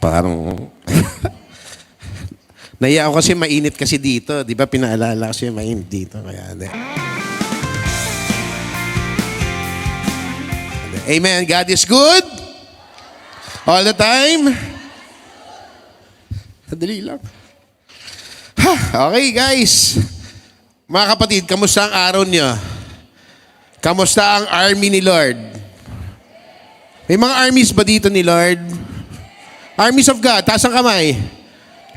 Parang... Naiya ako kasi mainit kasi dito. Di ba pinaalala kasi mainit dito. Kaya, hindi. Amen. God is good. All the time. Sadali lang. Okay, guys. Mga kapatid, kamusta ang araw niyo? Kamusta ang army ni Lord? May mga armies ba dito ni Lord? Armies of God, taas ang kamay.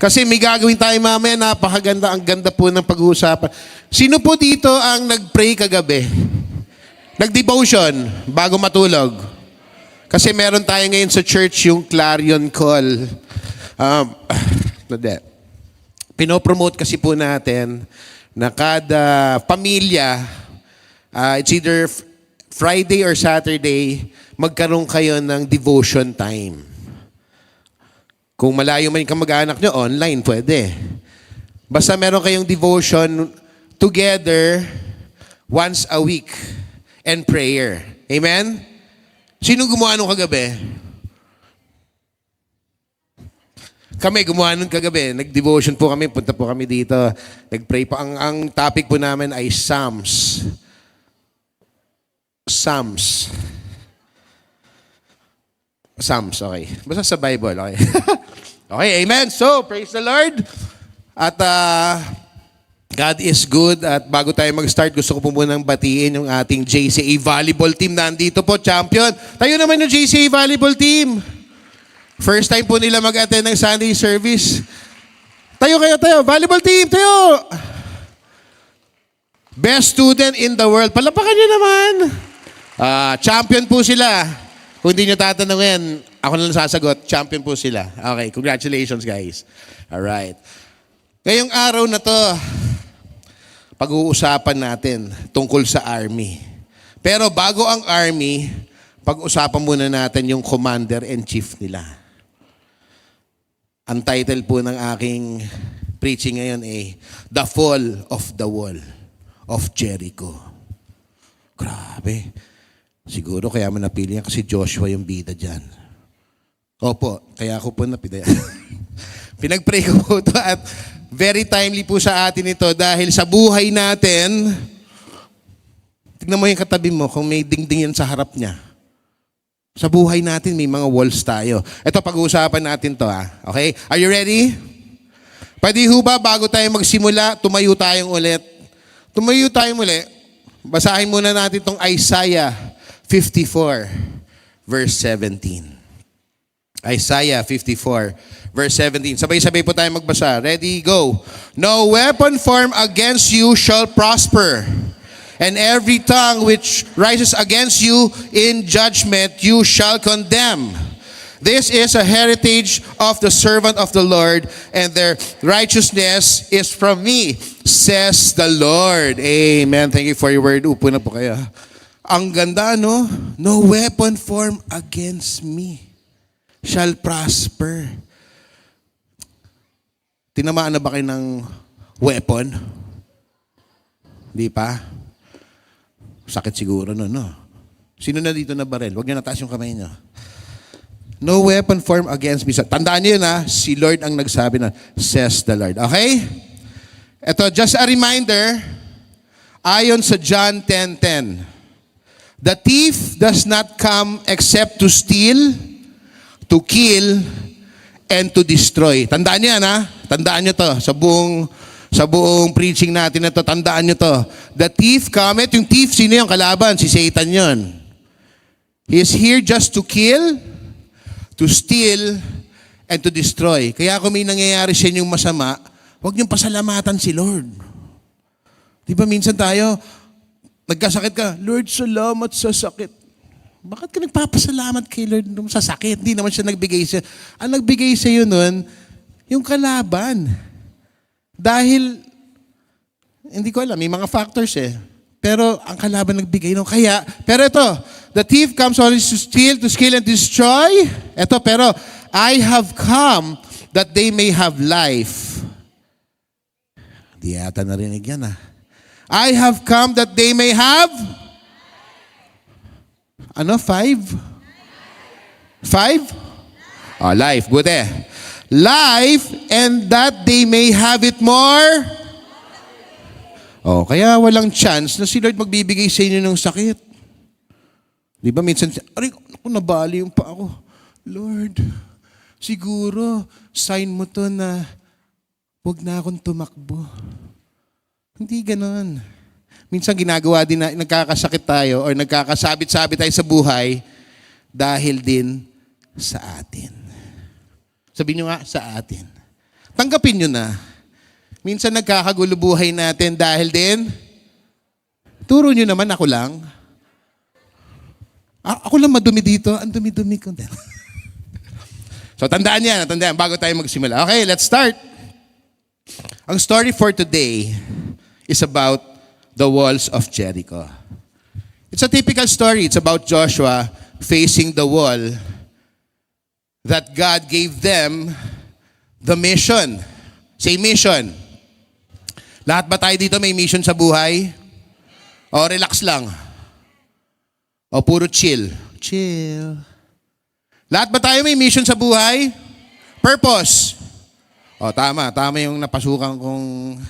Kasi may gagawin tayo mamaya, napakaganda, ang ganda po ng pag-uusapan. Sino po dito ang nag-pray kagabi? Nag-devotion bago matulog? Kasi meron tayo ngayon sa church yung clarion call. Pinopromote kasi po natin na kada pamilya, it's either Friday or Saturday, magkaroon kayo ng devotion time. Kung malayo man yung kamag-anak nyo, online, pwede. Basta meron kayong devotion together once a week and prayer. Amen? Sino gumawa nung kagabi? Kami gumawa nung kagabi. Nag-devotion po kami, punta po kami dito. Nag-pray po. Ang topic po namin ay Psalms. Psalms, okay. Basta sa Bible, okay. Okay, amen. So, praise the Lord. At God is good. At bago tayo mag-start, gusto ko po munang batiin yung ating JCA Volleyball Team. Nandito po, champion. Tayo naman yung JCA Volleyball Team. First time po nila mag-attend ng Sunday service. Tayo. Volleyball Team, tayo. Best student in the world. Palapakan nyo naman. Champion po sila. Kung hindi nyo tatanungin, ako na lang sasagot, champion po sila. Okay, congratulations guys. Alright. Ngayong araw na to, pag-uusapan natin tungkol sa army. Pero bago ang army, pag-usapan muna natin yung commander-in-chief nila. Ang title po ng aking preaching ngayon ay The Fall of the Wall of Jericho. Grabe. Siguro kaya mo napili yan kasi Joshua yung bida dyan. Opo, kaya ako po napili. Pinag-pray ko po ito at very timely po sa atin ito dahil sa buhay natin, tignan mo yung katabi mo kung may dingding yan sa harap niya. Sa buhay natin, may mga walls tayo. Ito, pag-uusapan natin to Okay? Are you ready? Pwede ho ba bago tayo magsimula, tumayo tayong ulit? Tumayo tayong ulit. Basahin muna natin itong Isaiah 54, verse 17. Isaiah 54, verse 17. Sabay-sabay po tayo magbasa. Ready, go. No weapon formed against you shall prosper, and every tongue which rises against you in judgment you shall condemn. This is a heritage of the servant of the Lord, and their righteousness is from me, says the Lord. Amen. Thank you for your word. Upo na po kayo. Ang ganda, no? No weapon formed against me shall prosper. Tinamaan na ba kayo ng weapon? Di pa? Sakit siguro no? Sino na dito na baril? Huwag niyo nataas yung kamay niyo. No weapon formed against me. Tandaan niyo yun si Lord ang nagsabi na, says the Lord. Okay? Ito, just a reminder, ayon sa John 10:10. The thief does not come except to steal, to kill, and to destroy. Tandaan niyo yan, Tandaan niyo to. Sa buong preaching natin na to, tandaan niyo to. The thief cometh. Yung thief, sino yung kalaban? Si Satan yun. He is here just to kill, to steal, and to destroy. Kaya kung may nangyayari sa inyong masama, huwag niyong pasalamatan si Lord. Di ba minsan tayo, nagkasakit ka, Lord, salamat sa sakit. Bakit ka nagpapasalamat kay Lord sa sakit? Hindi naman siya nagbigay siya. Ang nagbigay sa iyo nun, yung kalaban. Dahil, hindi ko alam, may mga factors Pero ang kalaban nagbigay nun. Kaya, pero ito, the thief comes only to steal, to kill, and destroy. Ito, pero, I have come that they may have life. Di yata narinig yan I have come that they may have 5? Life. Buti. Life and that they may have it more. Kaya walang chance na si Lord magbibigay sa inyo ng sakit. Di ba minsan, aray, ako nabali yung pa ako. Lord, siguro, sign mo to na huwag na akong tumakbo. Hindi ganon. Minsan ginagawa din na nagkakasakit tayo or nagkakasabit-sabit tayo sa buhay dahil din sa atin. Sabihin nyo nga, sa atin. Tanggapin nyo na. Minsan nagkakagulo buhay natin dahil din, turo nyo naman, ako lang. Ako lang madumi dito. Ang dumi-dumi ko. So tandaan yan, bago tayo magsimula. Okay, let's start. Ang story for today is about the walls of Jericho. It's a typical story. It's about Joshua facing the wall that God gave them the mission. Say mission. Lahat ba tayo dito may mission sa buhay? O relax lang? O puro chill? Chill. Lahat ba tayo may mission sa buhay? Purpose. O tama yung napasukan kong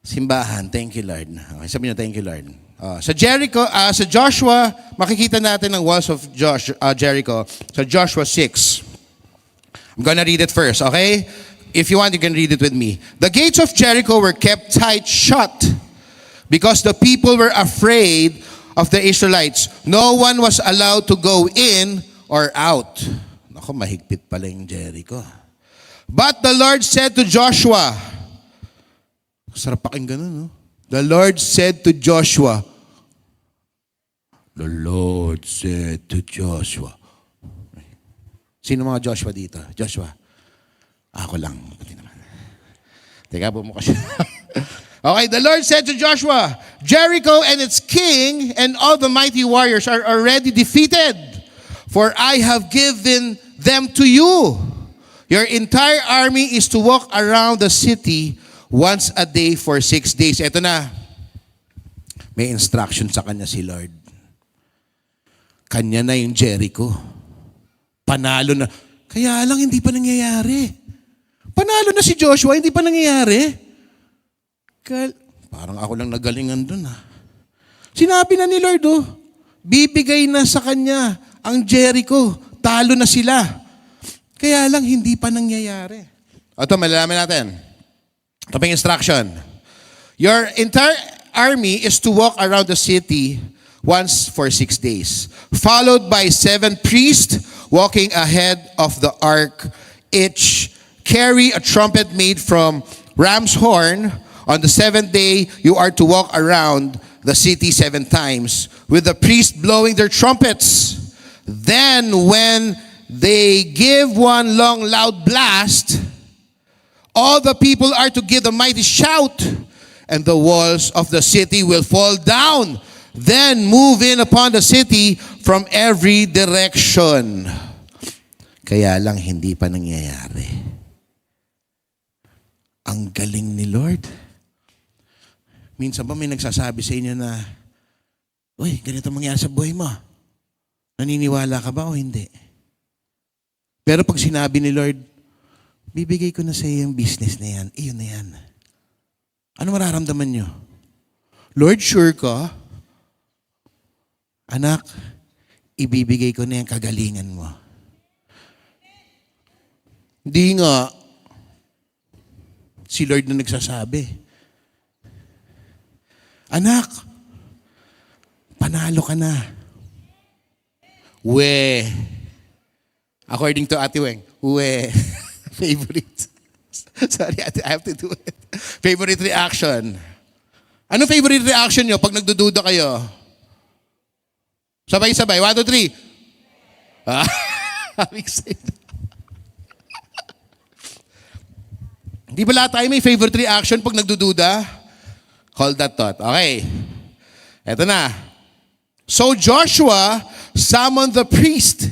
simbahan. Thank you, Lord. Okay, sabihin niyo, thank you, Lord. Sa Joshua, makikita natin ang walls of Jericho sa Joshua 6. I'm gonna read it first, okay? If you want, you can read it with me. The gates of Jericho were kept tight shut because the people were afraid of the Israelites. No one was allowed to go in or out. Naku, mahigpit pala yung Jericho. But the Lord said to Joshua, sarap pakinggan no? The Lord said to Joshua, the Lord said to Joshua. Sino mga Joshua dito? Joshua. Ako lang. Pati naman. Teka, bumuka siya. Okay, the Lord said to Joshua, Jericho and its king and all the mighty warriors are already defeated, for I have given them to you. Your entire army is to walk around the city once a day for 6 days. Ito na. May instruction sa kanya si Lord. Kanya na yung Jericho. Panalo na. Kaya lang hindi pa nangyayari. Panalo na si Joshua, hindi pa nangyayari. Parang ako lang nagalingan dun Sinabi na ni Lord bibigay na sa kanya ang Jericho. Talo na sila. Kaya lang hindi pa nangyayari. Ito, malalaman natin. Ito pa yung instruction. Your entire army is to walk around the city once for 6 days, followed by 7 priests walking ahead of the ark, each carry a trumpet made from ram's horn. On the 7th day, you are to walk around the city 7 times, with the priests blowing their trumpets. Then when they give one long loud blast, all the people are to give a mighty shout, and the walls of the city will fall down. Then move in upon the city from every direction. Kaya lang hindi pa nangyayari. Ang galing ni Lord. Minsan ba may nagsasabi sa inyo na, uy, ganito mangyari sa buhay mo. Naniniwala ka ba o hindi? Pero pag sinabi ni Lord, bibigay ko na sa iyo yung business na yan, iyon na yan. Ano mararamdaman nyo? Lord, sure ka? Anak, ibibigay ko na yung kagalingan mo. Hindi nga. Si Lord na nagsasabi. Anak, panalo ka na. We. According to Ate Weng, we. Favorite. Sorry, Ate, I have to do it. Favorite reaction. Ano favorite reaction nyo pag nagdududa kayo? Sabay-sabay. 1, 2, 3. I'm excited. Di ba lahat tayo may favorite reaction pag nagdududa? Hold that thought. Okay. Eto na. So Joshua summoned the priest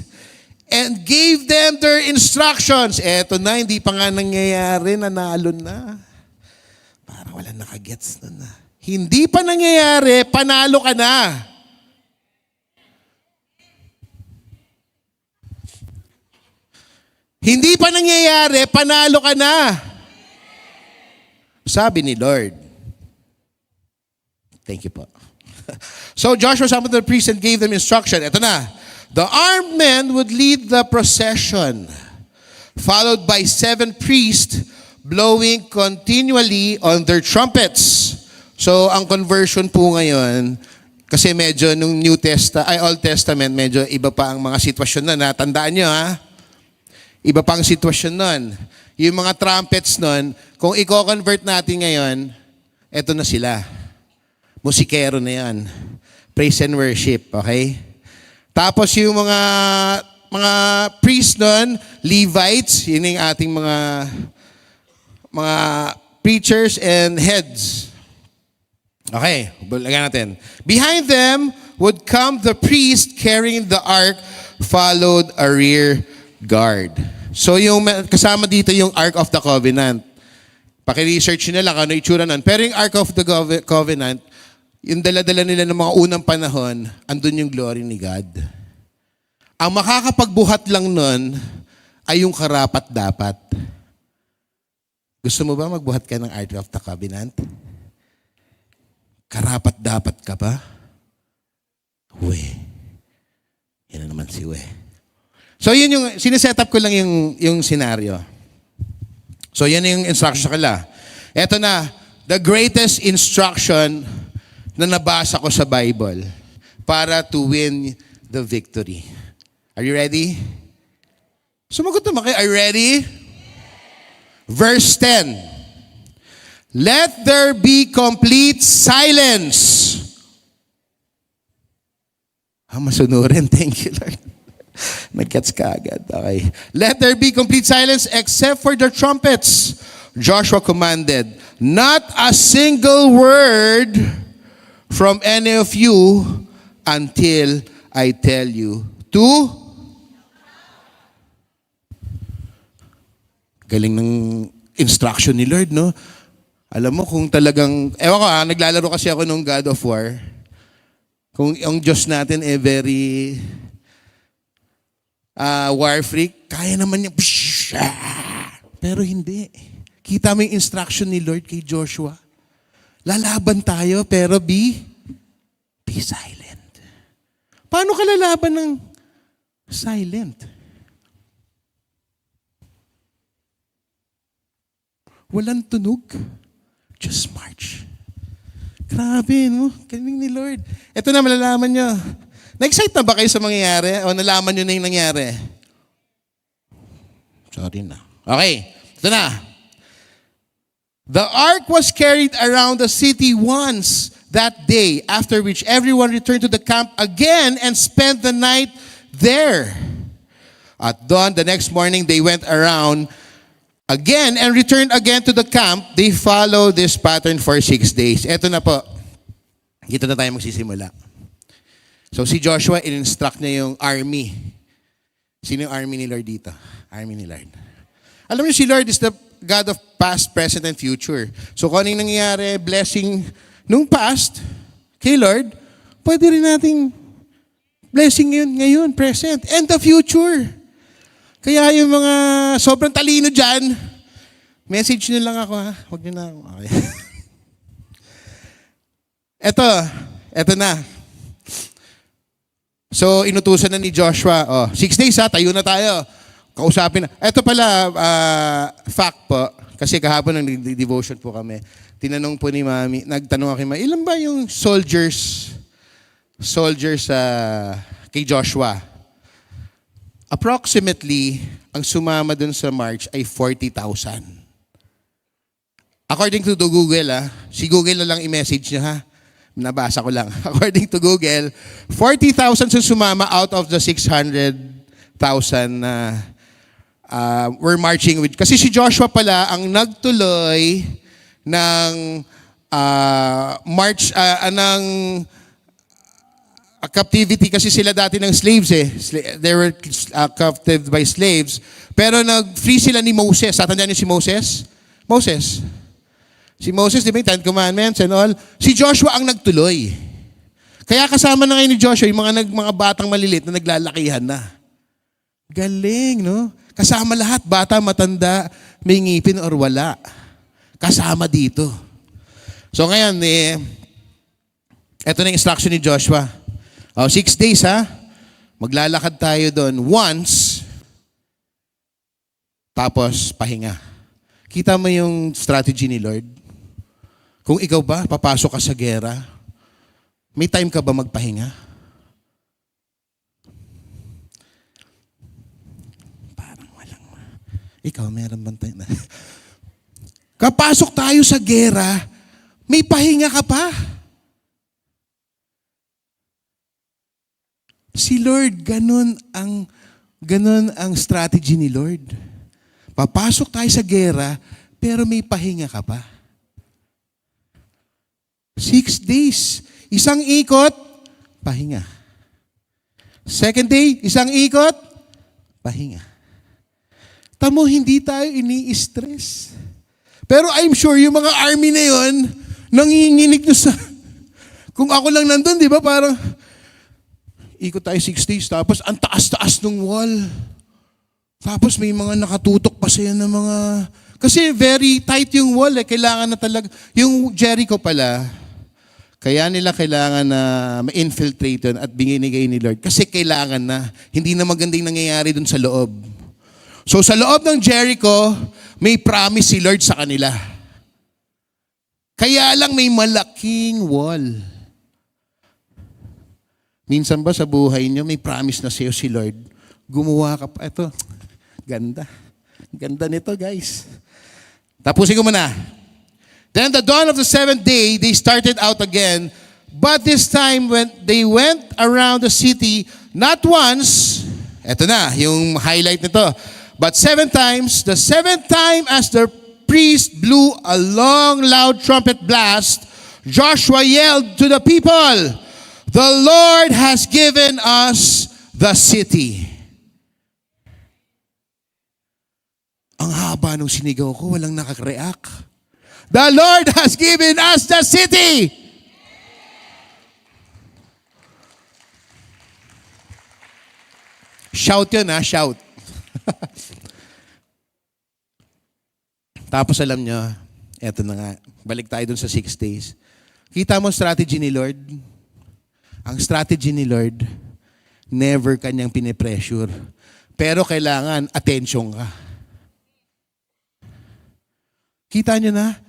and gave them their instructions. Eto na, hindi pa nga nangyayari, nanalo na. Parang wala nakagets na. Hindi pa nangyayari, panalo ka na. Hindi pa nangyayari, panalo ka na. Sabi ni Lord. Thank you po. So Joshua summoned the priests and gave them instruction. Ito na. The armed men would lead the procession, followed by 7 priests blowing continually on their trumpets. So ang conversion po ngayon, kasi medyo nung Old Testament, medyo iba pa ang mga sitwasyon na. Tandaan nyo ha? Iba pa ang sitwasyon nun. Yung mga trumpets nun, kung i-convert natin ngayon, eto na sila. Musikero na yan. Praise and worship, okay? Tapos yung mga priests nun, Levites, yun yung ating mga preachers and heads. Okay, lagyan natin. Behind them would come the priest carrying the ark, followed a rear guard. So yung kasama dito yung Ark of the Covenant. Paki-research nyo lang ano itsura nun. Pero yung Ark of the Covenant, yung dala-dala nila ng mga unang panahon, andun yung glory ni God. Ang makakapagbuhat lang nun ay yung karapat-dapat. Gusto mo ba magbuhat ka ng Ark of the Covenant? Karapat-dapat ka ba? We. Yan na naman si We. So yun yung, sineset up ko lang yung scenario. So yan yung instruction sa kanila. Ito na, the greatest instruction na nabasa ko sa Bible para to win the victory. Are you ready? Sumagot naman kayo. Are you ready? Verse 10. Let there be complete silence. Masunurin. Thank you, Lord. Nag-gets ka agad. Okay. Let there be complete silence except for the trumpets. Joshua commanded, not a single word from any of you until I tell you to. Galing ng instruction ni Lord, no? Alam mo kung talagang, ewan ko naglalaro kasi ako nung God of War. Kung ang Diyos natin very war freak, kaya naman niya. Pero hindi. Kita mo yung instruction ni Lord kay Joshua. Lalaban tayo, pero be silent. Paano ka lalaban ng silent? Walang tunog. Just march. Grabe, no? Galing ni Lord. Ito na, malalaman nyo. Na-excite na ba kayo sa mangyayari? O nalaman nyo na yung nangyari? Sorry na. Okay, ito na. The ark was carried around the city once that day, after which everyone returned to the camp again and spent the night there. At dawn, the next morning, they went around again and returned again to the camp. They followed this pattern for 6 days. Ito na po. Dito na tayo magsisimula. So si Joshua, in-instruct niya yung army. Sino yung army ni Lord dito? Army ni Lord. Alam niyo si Lord is the God of past, present, and future. So kung anong nangyayari, blessing nung past, kay Lord, pwede rin nating blessing yun ngayon, present, and the future. Kaya yung mga sobrang talino dyan, message nyo lang ako ha. Huwag nyo na ako. Okay. Eto na. So, inutusan na ni Joshua, 6 days ha, tayo na tayo. Kausapin na. Ito pala, fact po, kasi kahapon ng devotion po kami, tinanong po ni Mami, nagtanong ako kay Mami, ilan ba yung soldiers kay Joshua? Approximately, ang sumama dun sa march ay 40,000. According to Google, si Google na lang i-message niya ha. Nabasa ko lang. According to Google, 40,000 sumama out of the 600,000 na were marching with. Kasi si Joshua pala ang nagtuloy ng march, ng captivity kasi sila dati ng slaves eh. They were captive by slaves. Pero nag-free sila ni Moses. Tatandaan niyo si Moses? Si Moses, di ba yung 10 Commandments and all? Si Joshua ang nagtuloy. Kaya kasama na ngayon ni Joshua yung mga batang malilit na naglalakihan na. Galing, no? Kasama lahat, bata, matanda, may ngipin or wala. Kasama dito. So ngayon, eto na yung instruction ni Joshua. 6 days ha. Maglalakad tayo doon once, tapos pahinga. Kita mo yung strategy ni Lord? Kung ikaw ba, papasok ka sa gera, may time ka ba magpahinga? Parang walang. Ikaw, meron bang time na? Kapasok tayo sa gera, may pahinga ka pa. Si Lord, ganun ang strategy ni Lord. Papasok tayo sa gera, pero may pahinga ka pa. 6 days. Isang ikot, pahinga. Second day, isang ikot, pahinga. Tamo, hindi tayo ini-stress. Pero I'm sure yung mga army na yun, nanginginig na sa... Kung ako lang nandun, di ba, parang... Ikot tayo 6 days, tapos ang taas-taas ng wall. Tapos may mga nakatutok pa siya ng mga... Kasi very tight yung wall eh. Kailangan na talaga... Yung Jericho pala, kaya nila kailangan na ma-infiltrate yun at binigay ni Lord. Kasi kailangan na. Hindi na magandang nangyayari dun sa loob. So sa loob ng Jericho, may promise si Lord sa kanila. Kaya lang may malaking wall. Minsan ba sa buhay niyo may promise na sa'yo si Lord? Gumawa ka pa. Ito, ganda. Ganda nito, guys. Tapusin ko muna. Then the dawn of the 7th day, they started out again. But this time, when they went around the city, not once, eto na, yung highlight nito, but 7 times, the 7th time as the priest blew a long, loud trumpet blast, Joshua yelled to the people, "The Lord has given us the city." Ang haba nung sinigaw ko, walang nakak-react. The Lord has given us the city. Shout yun ha, shout. Tapos alam nyo, eto na nga, balik tayo dun sa 6 days. Kita mo strategy ni Lord? Ang strategy ni Lord, never kanyang pinipressure. Pero kailangan, attention ka. Kita nyo na?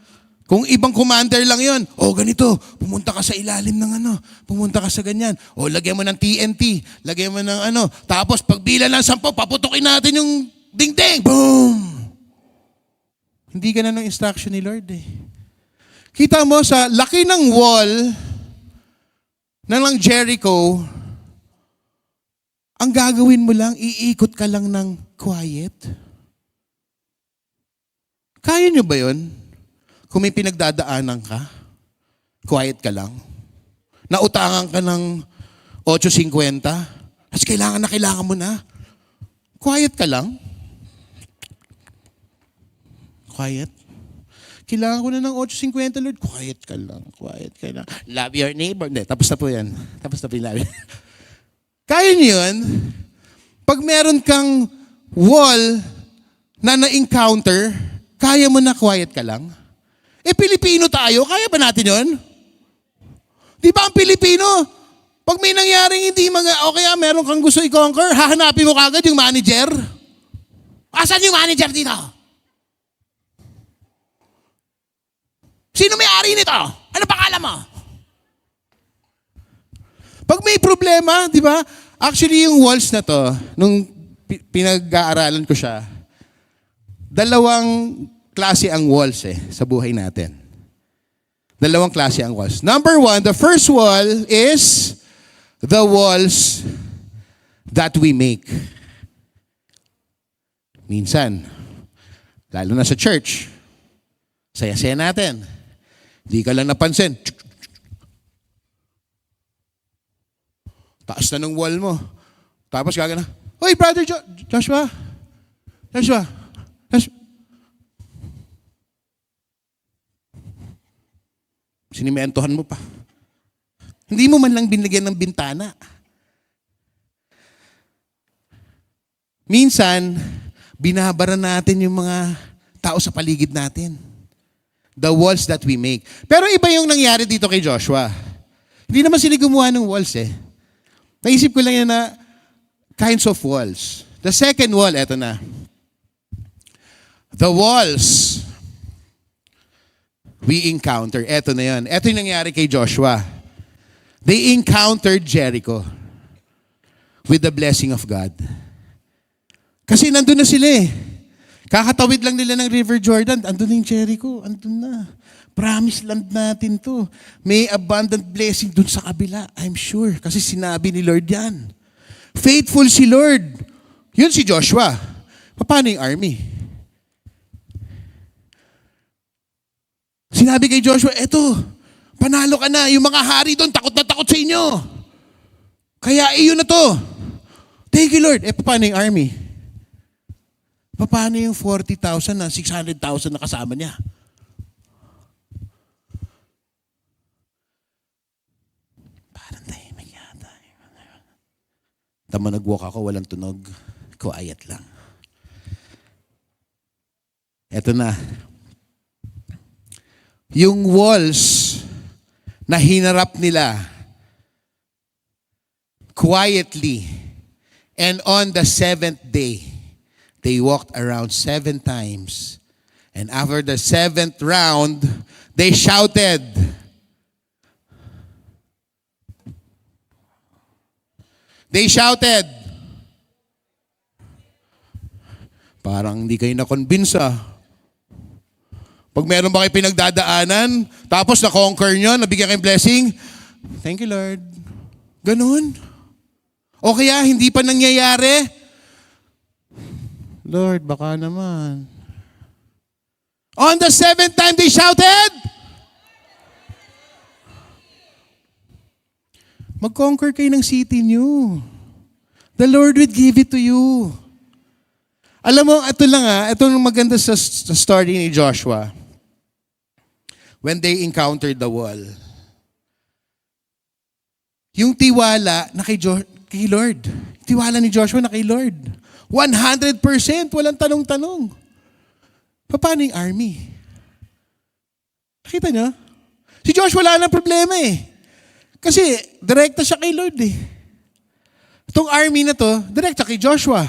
Kung ibang commander lang yon, ganito, pumunta ka sa ilalim ng pumunta ka sa ganyan. Lagyan mo ng TNT, lagyan mo ng tapos pagbilan ng 10, paputukin natin yung dingding. Boom! Hindi ganun ang instruction ni Lord eh. Kita mo sa laki ng wall, ng Jericho, ang gagawin mo lang, iikot ka lang ng quiet. Kaya nyo ba yun? Kung may pinagdadaanan ka, quiet ka lang. Nautangan ka ng 8.50, tapos kailangan mo na. Quiet ka lang. Quiet. Kailangan ko na ng 8.50, Lord. Quiet ka lang. Love your neighbor. Hindi, tapos na po yan. Tapos na po yung love. Kaya niyo yun? Pag meron kang wall na na-encounter, kaya mo na quiet ka lang? Pilipino tayo, kaya ba natin yun? Di ba ang Pilipino? Pag may nangyaring hindi o kaya meron kang gusto i-conquer, hahanapin mo kagad yung manager. Asan yung manager dito? Sino may-ari nito? Ano pangalan mo? Pag may problema, di ba? Actually, yung walls na to, nung pinag-aaralan ko siya, 2 klase ang walls sa buhay natin. 2 klase ang walls. Number 1, the first wall is the walls that we make. Minsan, lalo na sa church, saya-saya natin. Di ka lang napansin. Taas na ng wall mo. Tapos gagana, "Hoy, brother Joshua. Sinimentohan mo pa. Hindi mo man lang binigyan ng bintana. Minsan, binabara natin yung mga tao sa paligid natin. The walls that we make. Pero iba yung nangyari dito kay Joshua. Hindi naman sila gumawa ng walls eh. Naisip ko lang yan na kinds of walls. The second wall, eto na. The walls we encounter. Eto na yan. Eto yung nangyari kay Joshua. They encountered Jericho with the blessing of God. Kasi nandun na sila eh. Kakatawid lang nila ng River Jordan. Andun na yung Jericho. Andun na. Promise land natin to. May abundant blessing dun sa kabila. I'm sure. Kasi sinabi ni Lord yan. Faithful si Lord. Yun si Joshua. Paano yung army? Sinabi kay Joshua, eto, panalo ka na. Yung mga hari doon, takot na takot sa inyo. Kaya iyon na to. Thank you, Lord. Paano yung army? Paano yung 40,000 na 600,000 na kasama niya? Parang tahimik yata. Tama nag-walk ako, walang tunog. Quiet lang. Eto na. Yung walls na hinarap nila quietly, and on the seventh day, they walked around 7 times. And after the 7th round, they shouted. They shouted. Parang hindi kayo na-convince ah. Pag meron ba kayo pinagdadaanan, tapos na-conquer nyo, nabigyan kayong blessing, thank you, Lord. Ganun. O kaya, hindi pa nangyayari, Lord, baka naman. On the 7th time, they shouted, mag-conquer kayo ng city niyo. The Lord will give it to you. Alam mo, ito lang ito ang maganda sa story ni Joshua. When they encountered the wall. Yung tiwala na kay Lord. Tiwala ni Joshua na kay Lord. 100%, walang tanong-tanong. Paano yung army? Nakita niyo? Si Joshua wala nang problema eh. Kasi direkta siya kay Lord eh. Itong army na to, direkta kay Joshua.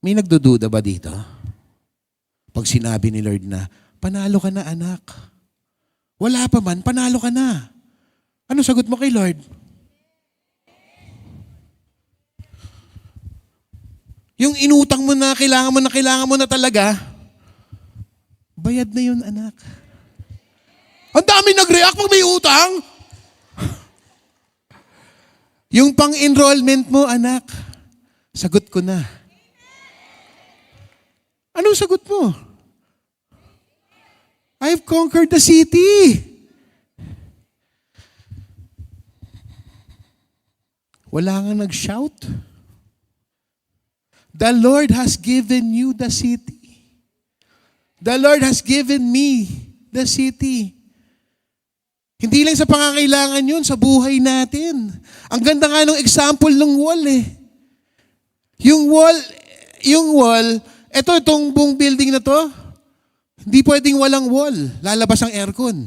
May nagdududa ba dito? Pag sinabi ni Lord na, panalo ka na anak. Wala pa man, panalo ka na. Ano sagot mo kay Lord? Yung inutang mo na, kailangan mo na talaga, bayad na yun anak. Ang dami nag-react pag may utang. Yung pang-enrollment mo anak, sagot ko na. Anong sagot mo? I've conquered the city. Wala nga nag-shout. The Lord has given you the city. The Lord has given me the city. Hindi lang sa pangangailangan yun, sa buhay natin. Ang ganda nga ng example ng wall eh. Yung wall, itong buong building na to, hindi pwedeng walang wall. Lalabas ang aircon.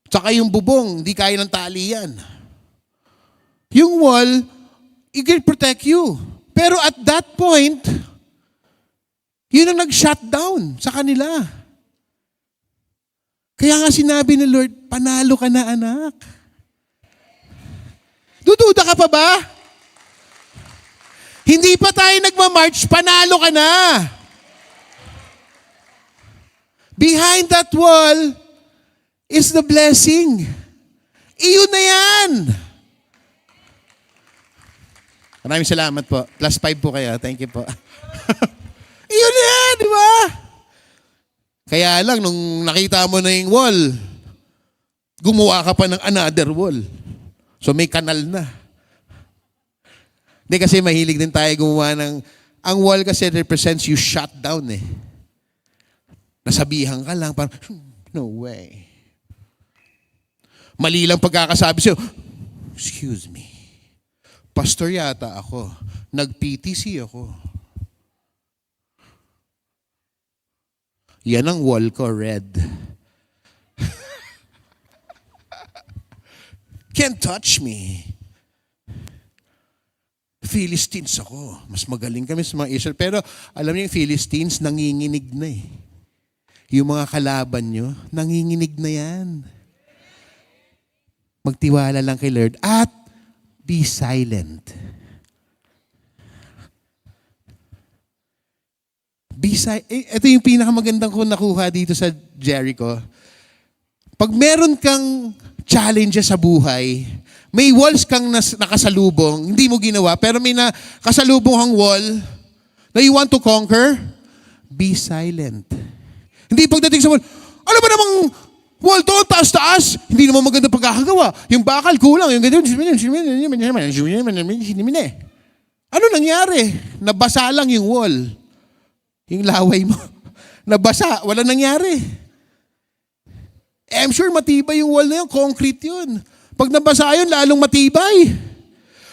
Tsaka yung bubong, hindi kaya ng talian. Yung wall, it can protect you. Pero at that point, yun ang nag-shutdown sa kanila. Kaya nga sinabi ni Lord, panalo ka na anak. Dududa ka pa ba? Hindi pa tayo nagmamarch, panalo ka na. Behind that wall is the blessing. Iyon na yan. Maraming salamat po. +5 po kayo. Thank you po. Iyon na yan, di ba? Kaya lang, nung nakita mo na yung wall, gumawa ka pa ng another wall. So may kanal na. Hindi kasi mahilig din tayo gumawa ng... Ang wall kasi represents you shut down eh. Nasabihan ka lang, parang, no way. Mali lang pagkakasabi sa'yo, excuse me, pastor yata ako, nag-PTC ako. Yan ang wall ko, red. Can't touch me. Philistines ako. Mas magaling kami sa mga Israel. Pero alam niyo yung Philistines, nanginginig na eh. Yung mga kalaban nyo, nanginginig na yan. Magtiwala lang kay Lord at be silent. Ito yung pinakamagandang ko nakuha dito sa Jericho. Pag meron kang challenges sa buhay, may walls kang nakasalubong, hindi mo ginawa, pero may nakasalubong kang wall na you want to conquer, be silent. Hindi pagdating sa wall, ano ba namang wall to, taas-taas, hindi naman maganda pagkakagawa. Yung bakal kulang, yung ganyan, ano nangyari? Nabasa lang yung wall. Yung laway mo, nabasa, wala nangyari. I'm sure matibay yung wall na yun, concrete yun. Pag nabasa yun, lalong matibay.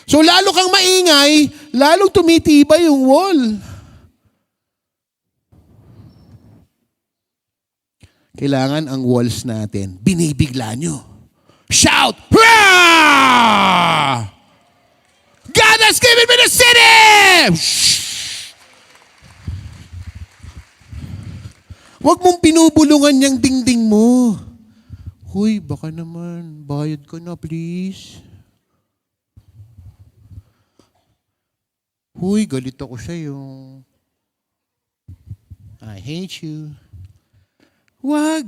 So lalo kang maingay, lalong tumitibay yung wall. Kailangan ang walls natin, binibigla nyo. Shout! Hurrah! God has given me the city! Huwag mong pinubulungan yung dingding mo. Huy, baka naman, bayad ka na please. Huy, galit ako sa'yo. I hate you. Wag.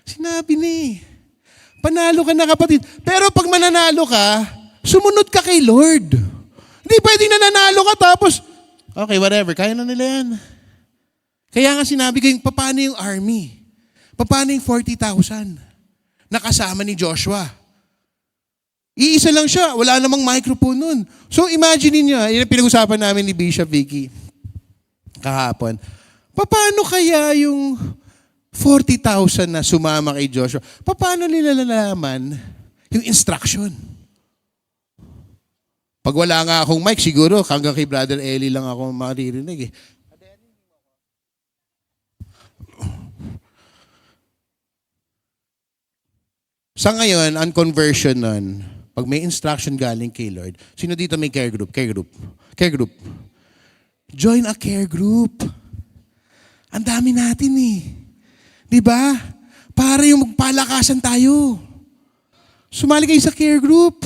Sinabi ni. Panalo ka na kapatid. Pero pag mananalo ka, sumunod ka kay Lord. Hindi pwedeng nananalo ka tapos, okay, whatever, kaya na nila yan. Kaya nga sinabi ko yung paano yung army? Paano yung 40,000? Nakasama ni Joshua. Iisa lang siya. Wala namang microphone nun. So imagine niyo, yun ang pinag-usapan namin ni Bishop Vicky kahapon. Paano kaya yung 40,000 na sumama kay Joshua? Paano nila nalaman yung instruction? Pag wala nga akong mic, siguro hanggang kay Brother Eli lang ako maririnig eh. Sa ngayon, ang conversion nun, pag may instruction galing kay Lord, sino dito may care group? Care group. Care group. Join a care group. Ang dami natin eh. Di ba? Para yung magpalakasan tayo. Sumali kayo sa care group.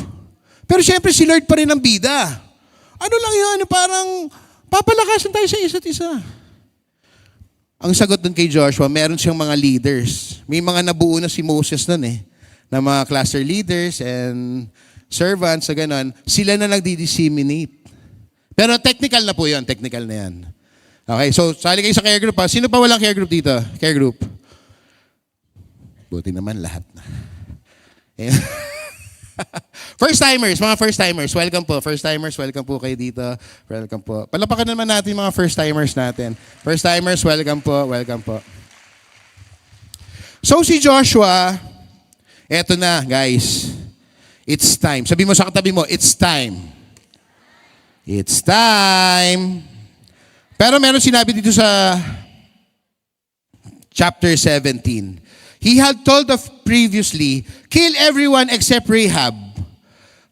Pero syempre si Lord pa rin ang bida. Ano lang yun? Parang papalakasan tayo sa isa't isa. Ang sagot dun kay Joshua, meron siyang mga leaders. May mga nabuo na si Moses nun eh. Na mga cluster leaders and servants, sa ganon, sila na nagdi-disseminate. Pero technical na po yun, technical na yan. Okay, so sali kayo sa care group ha. Sino pa walang care group dito? Care group. Buti naman lahat na. First-timers, mga first-timers, welcome po. First-timers, welcome po kayo dito. Welcome po. Palapakan naman natin mga first-timers natin. First-timers, welcome po, welcome po. So si Joshua, eto na, guys. It's time. Sabi mo sa katabi mo, it's time. It's time. Pero meron sinabi dito sa chapter 17. He had told of previously, kill everyone except Rahab,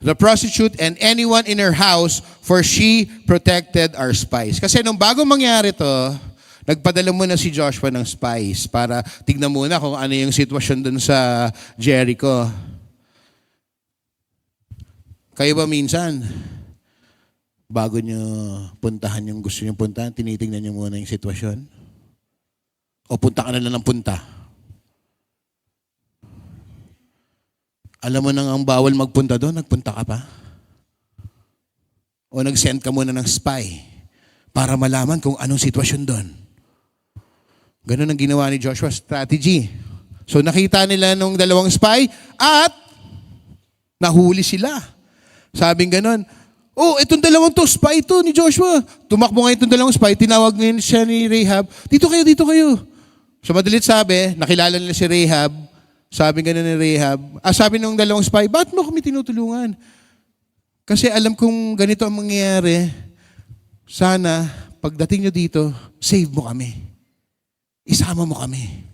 the prostitute, and anyone in her house, for she protected our spies. Kasi nung bago mangyari to, nagpadala muna si Joshua ng spies para tignan muna kung ano yung sitwasyon dun sa Jericho. Kayo ba minsan, bago nyo puntahan yung gusto nyo puntahan, tinitingnan nyo muna yung sitwasyon? O punta ka na lang ng punta? Alam mo nang ang bawal magpunta doon, nagpunta ka pa? O nag-send ka muna ng spy para malaman kung anong sitwasyon doon? Ganun ang ginawa ni Joshua, strategy. So nakita nila nung dalawang spy at nahuli sila. Sabing ganun, oh, itong dalawang to, spy to ni Joshua. Tumakbo ngayon itong dalawang spy, tinawag ngayon siya ni Rahab, dito kayo, dito kayo. So madalit sabi, nakilala nila si Rahab, sabi ganun ni Rahab, sabi nung dalawang spy, ba't mo kami tinutulungan? Kasi alam kong ganito ang mangyayari, sana pagdating nyo dito, save mo kami. isama mo kami.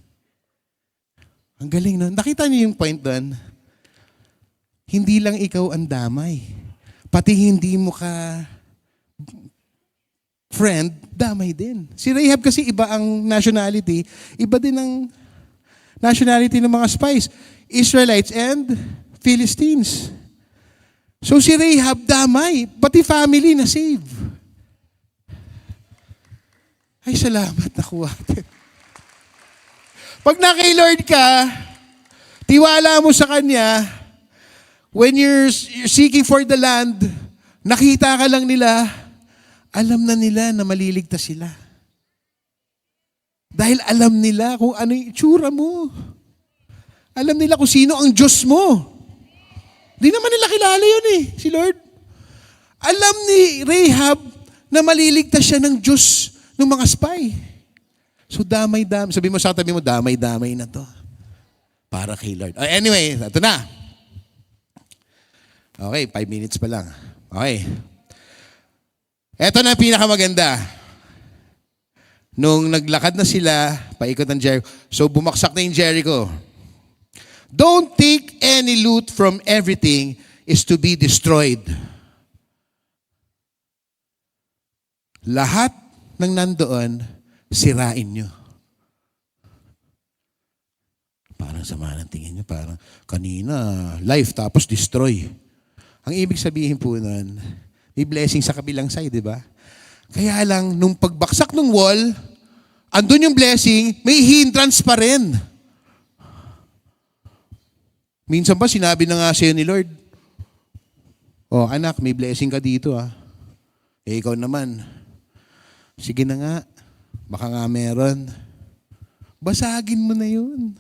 Ang galing nun. Nakita niyo yung point doon? Hindi lang ikaw ang damay. Pati hindi mo ka friend, damay din. Si Rahab kasi iba ang nationality, iba din ang nationality ng mga spies. Israelites and Philistines. So si Rahab damay, pati family na save. Ay, salamat, nakuha. Pag na kay Lord ka, tiwala mo sa Kanya, when you're seeking for the land, nakita ka lang nila, alam na nila na maliligtas sila. Dahil alam nila kung ano yung itsura mo. Alam nila kung sino ang Diyos mo. Di naman nila kilala yun si Lord. Alam ni Rahab na maliligtas siya ng Diyos ng mga spy. So damay-damay. Sabi mo sa tabi mo, damay-damay na to. Para kay Lord. Anyway, ito na. Okay, 5 minutes pa lang. Okay. Ito na pinakamaganda. Nung naglakad na sila, paikot ng Jericho. So bumaksak na yung Jericho. Don't take any loot from everything is to be destroyed. Lahat ng nandoon, sirain nyo. Parang sama ng tingin nyo. Parang kanina, life tapos destroy. Ang ibig sabihin po nun, may blessing sa kabilang side, di ba? Kaya lang, nung pagbaksak ng wall, andun yung blessing, may hindrance pa rin. Minsan pa, sinabi na nga sa'yo ni Lord, oh anak, may blessing ka dito ikaw naman, sige na nga, baka nga meron. Basagin mo na yun.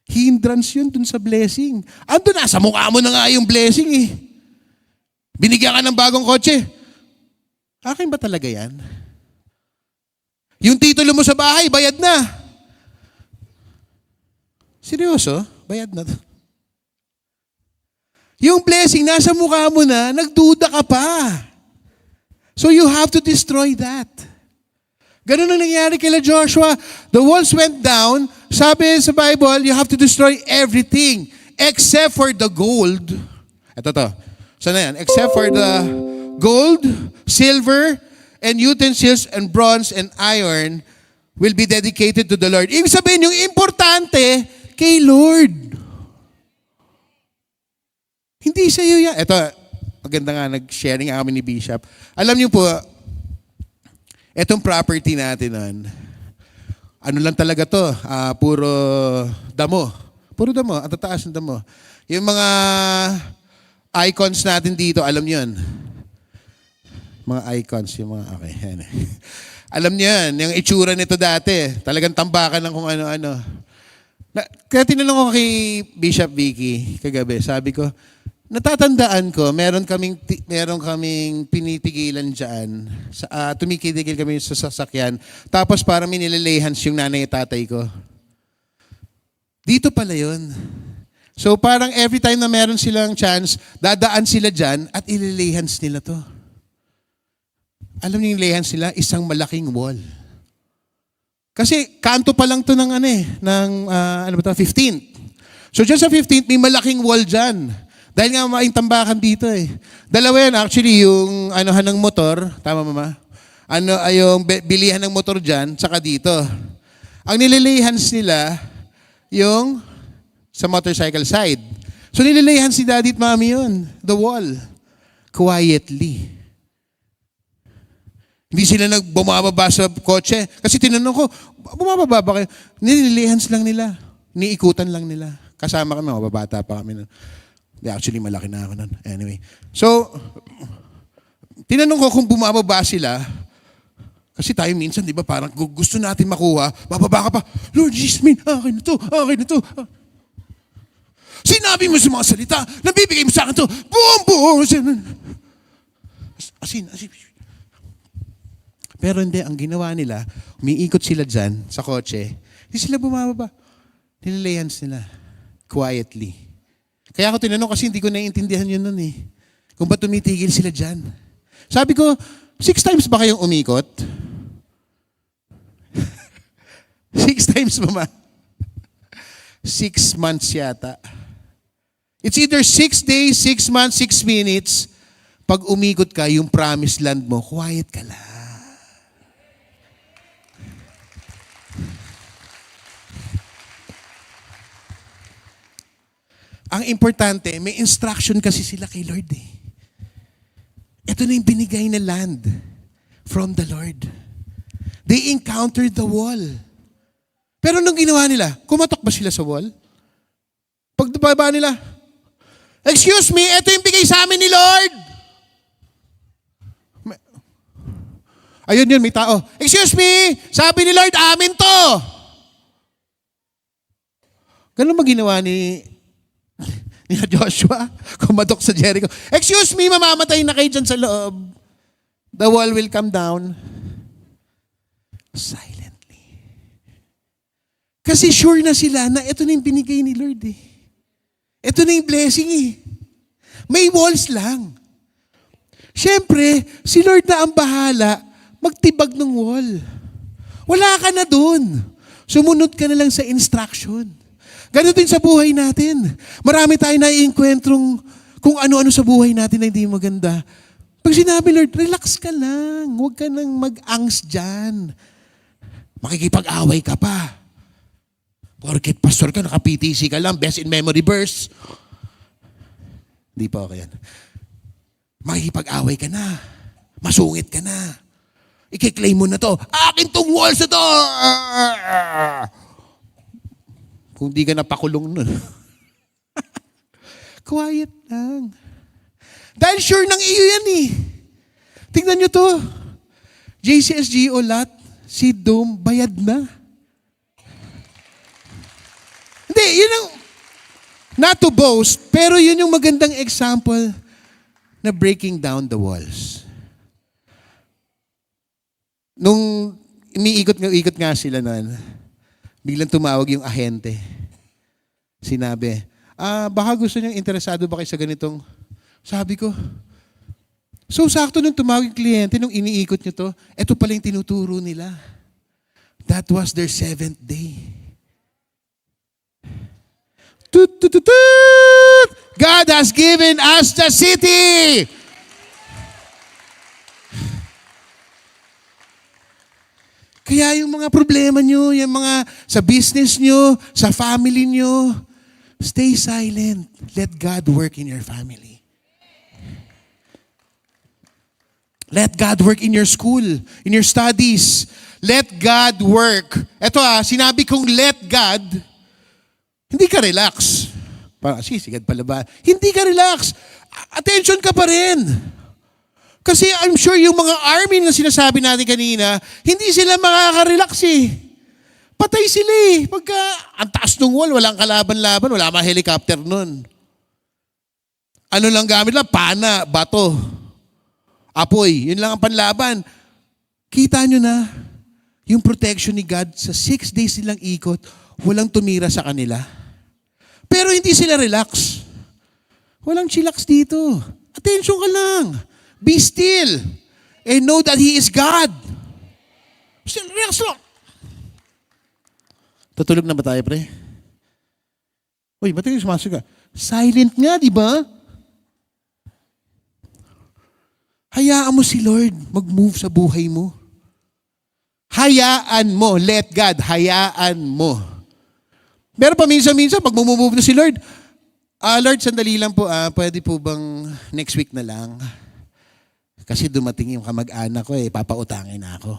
Hindrance yun dun sa blessing. Andun na, sa mukha mo na nga yung blessing Binigyan ka ng bagong kotse. Akin ba talaga yan? Yung titulo mo sa bahay, bayad na. Seryoso? Bayad na to. Yung blessing, nasa mukha mo na, nagduda ka pa. So you have to destroy that. Ganun ang nangyari kay Joshua. The walls went down. Sabi sa Bible, you have to destroy everything except for the gold. Ito to. Saan na yan? Except for the gold, silver, and utensils, and bronze, and iron will be dedicated to the Lord. Ibig sabihin, yung importante, kay Lord. Hindi sa iyo yan. Ito, maganda nga, nag-sharing kami ni Bishop. Alam niyo po, etong property natin nun, ano lang talaga to, puro damo. Puro damo, ang tataas ng damo. Yung mga icons natin dito, alam niyo yun. Mga icons, yung mga, okay. Yan. Alam niyo yan, yung itsura nito dati, talagang tambakan ng kung ano-ano. Kaya tinanong ko kay Bishop Vicky kagabi, sabi ko, natatandaan ko, meron kaming pinitigilan dyan. Tumikitigil kami sa sasakyan. Tapos parang minililehans yung nanay at tatay ko. Dito pala yun. So parang every time na meron silang chance, dadaan sila dyan at ililehans nila to. Alam niyo yung lehans nila? Isang malaking wall. Kasi kanto pa lang to ng 15th. So dyan sa 15th, may malaking wall dyan. Dahil nga maing tambakan dito Dalawa yan actually, yung anuhan ng motor, tama mama? Yung bilihan ng motor dyan, saka dito. Ang nililihans nila, yung sa motorcycle side. So nililihans si daddy at mami yun, the wall. Quietly. Hindi sila bumababa sa kotse. Kasi tinanong ko, bumababa ba kayo? Nililihans lang nila. Niikutan lang nila. Kasama kami, mababata pa kami. Actually, malaki na ako nun. Anyway. So, tinanong ko kung bumababa sila. Kasi tayo minsan, di ba, parang gusto natin makuha, bababa ka pa, Lord Jesus, akin na to, akin na to. Sinabi mo sa mga salita, nabibigay mo sa akin to, boom. Asin. Pero hindi, ang ginawa nila, umiikot sila dyan sa kotse, hindi sila bumababa. Nililehans nila. Quietly. Kaya ako tinanong kasi hindi ko naiintindihan yun nun Kung ba't tumitigil sila dyan. Sabi ko, 6 times ba kayong umikot? 6 times pa ma. 6 months yata. It's either 6 days, 6 months, 6 minutes. Pag umikot ka, yung promised land mo, quiet ka lang. Ang importante, may instruction kasi sila kay Lord eh. Ito na yung binigay na land from the Lord. They encountered the wall. Pero nung ginawa nila, kumatok ba sila sa wall? Pagdababa nila, excuse me, ito yung bigay sa amin ni Lord. Ayun yun, may tao. Excuse me, sabi ni Lord, amin to. Ganun ba ginawa ni Joshua? Kumatok sa Jericho. Excuse me, mamamatay na kayo dyan sa loob. The wall will come down. Silently. Kasi sure na sila na ito na yung binigay ni Lord eh. Ito na yung blessing eh. May walls lang. Siyempre, si Lord na ang bahala magtibag ng wall. Wala ka na dun. Sumunod ka na lang sa instruction. Ganun din sa buhay natin. Marami tayong naiengkwentrong kung ano-ano sa buhay natin na hindi maganda. Pag sinabi, Lord, relax ka lang. Huwag ka nang mag-angst dyan. Makikipag-away ka pa. Porket pastor ka, naka-PTC ka lang, best in memory verse. Hindi pa ako yan. Makikipag-away ka na. Masungit ka na. I-claim mo na to. Akin tong walls na to! Kung di ka napakulong nun. Quiet lang. Dahil sure ng iyo yan eh. Tingnan nyo to. JCSG, Olat, si Dome, bayad na. Hindi, yun ang, not to boast, pero yun yung magandang example na breaking down the walls. Nung iniikot nga sila noon, biglang tumawag yung ahente. Sinabi, baka gusto niyang interesado ba kayo sa ganitong. Sabi ko, so sakto nung tumawag yung kliyente, nung iniikot niyo to, eto pala yung tinuturo nila. That was their 7th day. Tut, tut, tut, tut! God has given us the city! Kaya yung mga problema nyo, yung mga sa business nyo, sa family nyo, stay silent. Let God work in your family. Let God work in your school, in your studies. Let God work. Ito sinabi kong let God, hindi ka relax. Parang, sigad pala ba? Hindi ka relax. Attention ka pa rin. Kasi I'm sure yung mga army na sinasabi natin kanina, hindi sila makaka-relax eh. Patay sila eh. Pagka ang taas ng wall, walang kalaban-laban, wala mga helicopter nun. Ano lang gamit lang? Pana, bato, apoy. Yun lang ang panlaban. Kita nyo na, yung protection ni God sa 6 days nilang ikot, walang tumira sa kanila. Pero hindi sila relax. Walang chillax dito. Attention ka lang. Be still and know that He is God. Still, relax lang. Tutulog na ba tayo, pre? Uy, ba't yung sumasaga? Silent nga, di ba? Hayaan mo si Lord mag-move sa buhay mo. Hayaan mo. Let God. Hayaan mo. Pero paminsan-minsan, pag move na si Lord, Lord, sandali lang po, pwede po bang next week na lang? Kasi dumating yung kamag-anak ko papautangin na ako.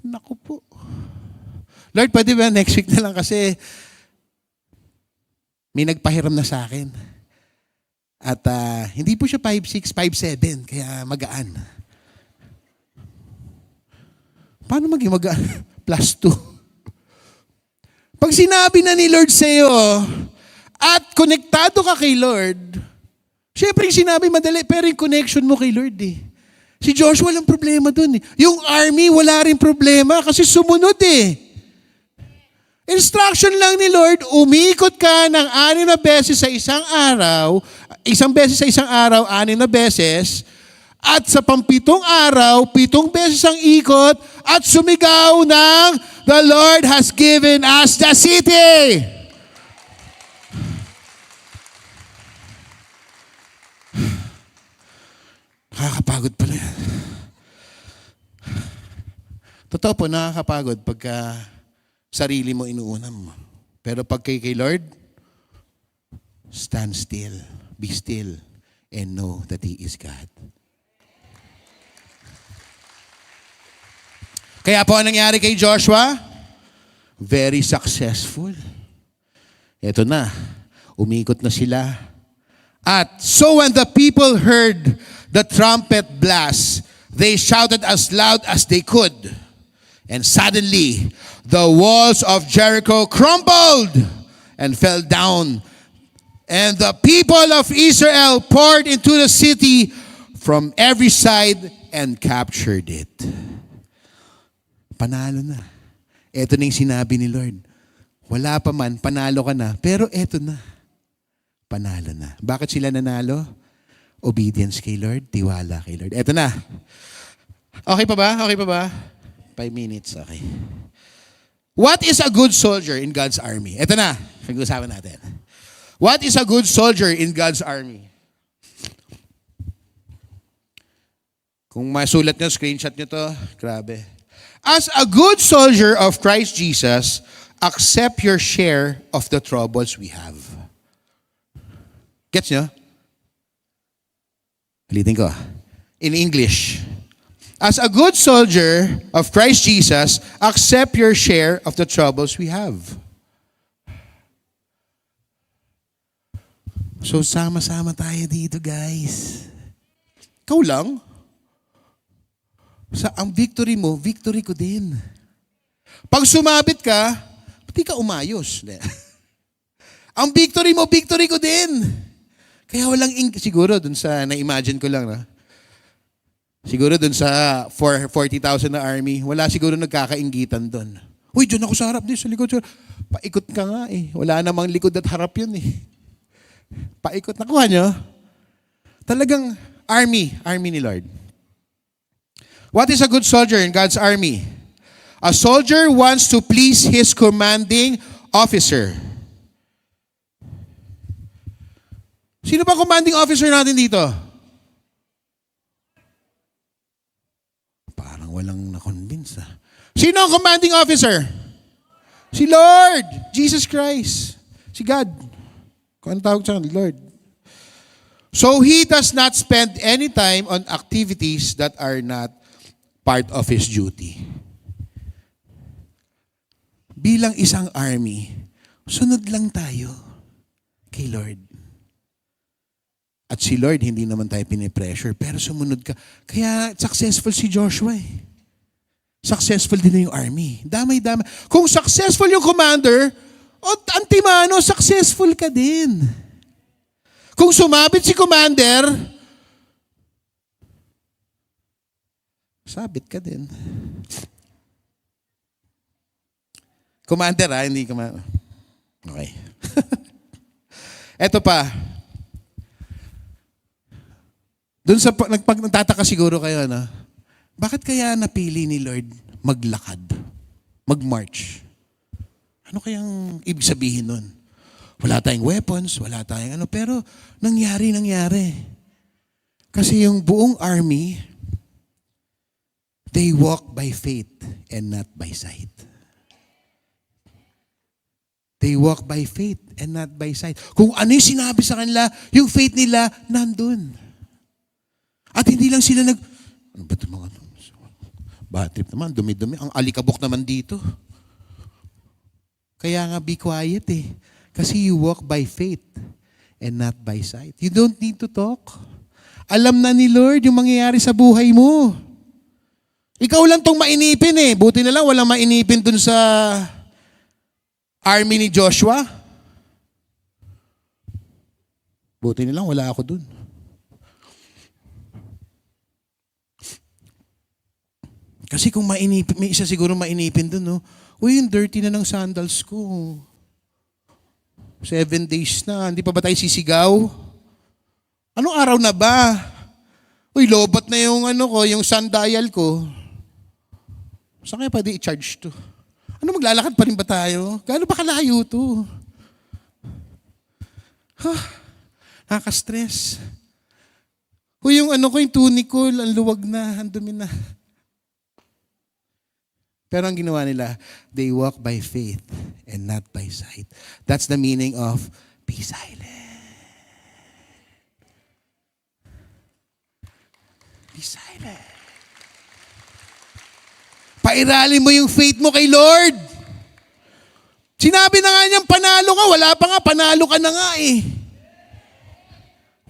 Naku po. Lord, pwede ba next week na lang kasi may nagpahiram na sa akin. At hindi po siya 5'6", 5'7", kaya magaan. Paano maging magaan? +2. Pag sinabi na ni Lord sa'yo, at konektado ka kay Lord, siyempre yung sinabi madali, pero yung connection mo kay Lord eh. Si Joshua walang problema dun eh. Yung army wala rin problema kasi sumunod eh. Instruction lang ni Lord, umikot ka ng 6 na beses sa isang araw, 6 beses sa isang araw, 6 na beses, At sa pampitong araw, 7 beses ang ikot at sumigaw ng, "The Lord has given us the city." Nakakapagod pala yan. Totoo po, nakakapagod pagka sarili mo inuunam mo. Pero pag kay Lord, stand still, be still, and know that He is God. Kaya po ang nangyari kay Joshua, very successful. Ito na, umikot na sila. At so when the people heard the trumpet blast, they shouted as loud as they could. And suddenly, the walls of Jericho crumbled and fell down. And the people of Israel poured into the city from every side and captured it. Panalo na. Ito na yung sinabi ni Lord. Wala pa man, panalo ka na. Pero eto na. Panalo na. Bakit sila nanalo? Obedience kay Lord, tiwala kay Lord. Eto na. Okay pa ba? Okay pa ba? 5 minutes, okay. What is a good soldier in God's army? Eto na, pag-usapan natin. What is a good soldier in God's army? Kung masulat nyo, screenshot nyo to, grabe. As a good soldier of Christ Jesus, accept your share of the troubles we have. Gets nyo? Ulitin ko. In English. As a good soldier of Christ Jesus, accept your share of the troubles we have. So, sama-sama tayo dito, guys. Ikaw lang? Ang victory mo, victory ko din. Pag sumabit ka, pati ka umayos. Ang victory mo, victory ko din. Kaya walang, siguro dun sa, na-imagine ko lang na, siguro dun sa 40,000 na army, wala siguro nagkakainggitan dun. Uy, dyan ako sa harap, di sa likod. Paikot ka nga eh. Wala namang likod at harap yun eh. Paikot. Nakuha nyo? Talagang army ni Lord. What is a good soldier in God's army? A soldier wants to please his commanding officer. Sino ba commanding officer natin dito? Parang walang na-convince ah. Sino ang commanding officer? Si Lord, Jesus Christ. Si God. Kung ano tawag sa Lord. So He does not spend any time on activities that are not part of His duty. Bilang isang army, sunod lang tayo kay Lord. At si Lord, hindi naman tayo pinipressure, pero sumunod ka. Kaya successful si Joshua eh. Successful din na yung army. Damay-damay. Kung successful yung commander, o antimano, successful ka din. Kung sumabit si commander, sabit ka din. Commander hindi commander. Okay. Eto pa. Doon sa nagtataka siguro kayo, no? Bakit kaya napili ni Lord maglakad? Mag-march? Ano kayang ibig sabihin nun? Wala tayong weapons, wala tayong pero nangyari. Kasi yung buong army, they walk by faith and not by sight. They walk by faith and not by sight. Kung ano yung sinabi sa kanila, yung faith nila, nandun. At hindi lang sila ano ba ito mga bad trip naman, dumi-dumi. Ang alikabok naman dito. Kaya nga be quiet eh. Kasi you walk by faith and not by sight. You don't need to talk. Alam na ni Lord yung mangyayari sa buhay mo. Ikaw lang tong mainipin eh. Buti na lang walang mainipin dun sa army ni Joshua. Buti na lang wala ako dun. Kasi kung mainipin, may isa siguro mainipin dun, no? Uy, yung dirty na ng sandals ko. 7 days na, hindi pa ba tayo sisigaw? Anong araw na ba? Uy, lobat na yung yung sundial ko. Saan kaya pwede i-charge to? Ano, maglalakad pa rin ba tayo? Gaano ba kalayo to? Nakaka-stress. Uy, yung yung tunic ko, ang luwag na, ang dumi na. Pero ang ginawa nila, they walk by faith and not by sight. That's the meaning of be silent. Be silent. Pairalin mo yung faith mo kay Lord. Sinabi na nga niyang panalo ka, wala pa nga, panalo ka na nga eh.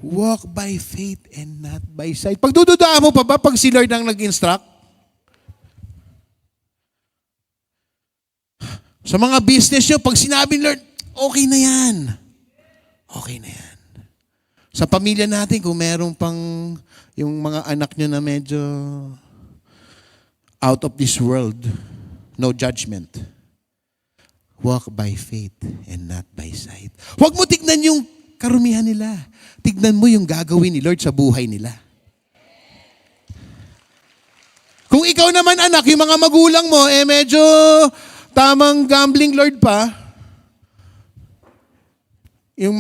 Walk by faith and not by sight. Pagdududaan mo pa ba pag si Lord ang nag-instruct? Sa mga business nyo, pag sinabi ni Lord, okay na yan. Okay na yan. Sa pamilya natin, kung meron pang yung mga anak nyo na medyo out of this world, no judgment. Walk by faith and not by sight. Huwag mo tignan yung karumihan nila. Tignan mo yung gagawin ni Lord sa buhay nila. Kung ikaw naman anak, yung mga magulang mo, medyo tamang gambling Lord pa, yung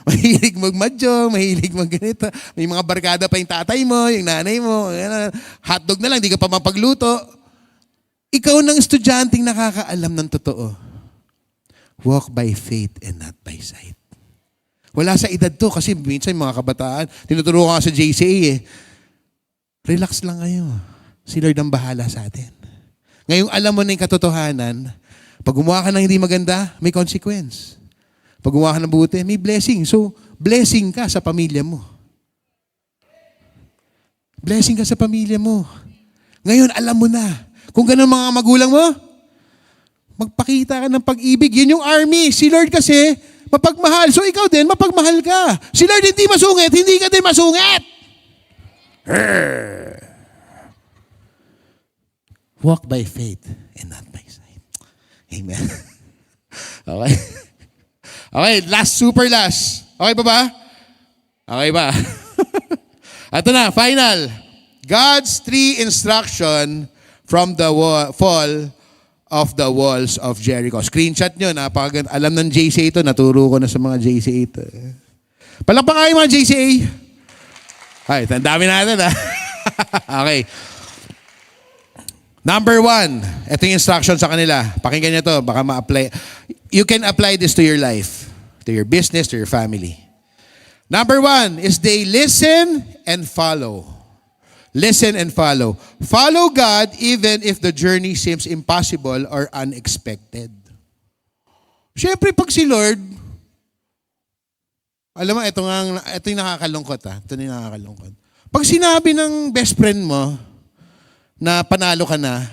mahilig magmadyo, mahilig magganito, may mga barkada pa yung tatay mo, yung nanay mo, hotdog na lang, di ka pa mapagluto. Ikaw ng estudyanteng nakakaalam ng totoo. Walk by faith and not by sight. Wala sa edad to kasi minsan mga kabataan, tinuturo ka sa JCA eh. Relax lang kayo. Si Lord ang bahala sa atin. Ngayong alam mo na yung katotohanan, pag gumawa ka ng hindi maganda, may consequence. Pag gumawa ka ng buti, may blessing. So, blessing ka sa pamilya mo. Blessing ka sa pamilya mo. Ngayon, alam mo na. Kung ganun mga magulang mo, magpakita ka ng pag-ibig. Yun yung army. Si Lord kasi, mapagmahal. So, ikaw din, mapagmahal ka. Si Lord hindi masungit, hindi ka din masungit. Walk by faith and not by sight. Amen. Okay. Okay, super last. Okay pa ba? Okay ba? Ito na, final. God's 3 instruction from the fall of the walls of Jericho. Screenshot nyo, alam ng JCA ito, naturo ko na sa mga JCA ito. Palakpakan kayo mga JCA. Ay, tandami natin ha. Okay. Number 1, ito yung instruction sa kanila. Pakinggan nyo to, baka ma-apply. You can apply this to your life, to your business, to your family. Number 1 is they listen and follow. Listen and follow. Follow God even if the journey seems impossible or unexpected. Siyempre, pag si Lord, alam mo, ito yung nakakalungkot ha. Ito yung nakakalungkot. Pag sinabi ng best friend mo, na panalo ka na,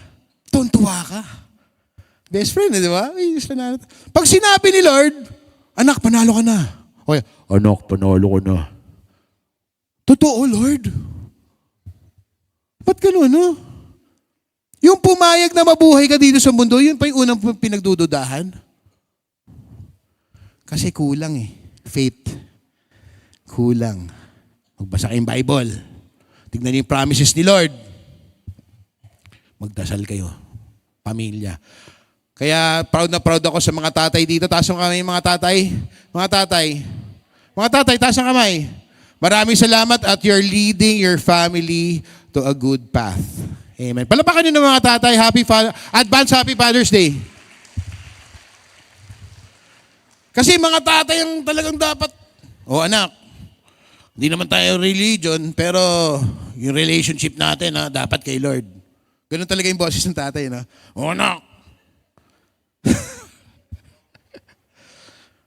tuntua ka. Best friend, di ba? Ay, panalo. Pag sinabi ni Lord, anak, panalo ka na. Okay, anak, panalo ka na. Totoo, Lord. Ba't ganun, no? Yung pumayag na mabuhay ka dito sa mundo, yun pa yung unang pinagdududahan. Kasi kulang eh. Faith. Kulang. Magbasa kayong Bible. Tignan niyo yung promises ni Lord. Magdasal kayo. Pamilya. Kaya proud na proud ako sa mga tatay dito. Taas ang kamay mga tatay. Mga tatay. Mga tatay, taas ang kamay. Maraming salamat at you're leading your family to a good path. Amen. Palapakan niyo ng mga tatay. Advance Happy Father's Day. Kasi mga tatay ang talagang dapat, anak, hindi naman tayo religion, pero yung relationship natin dapat kay Lord. Ganun talaga yung boses ng tatay, na, anak.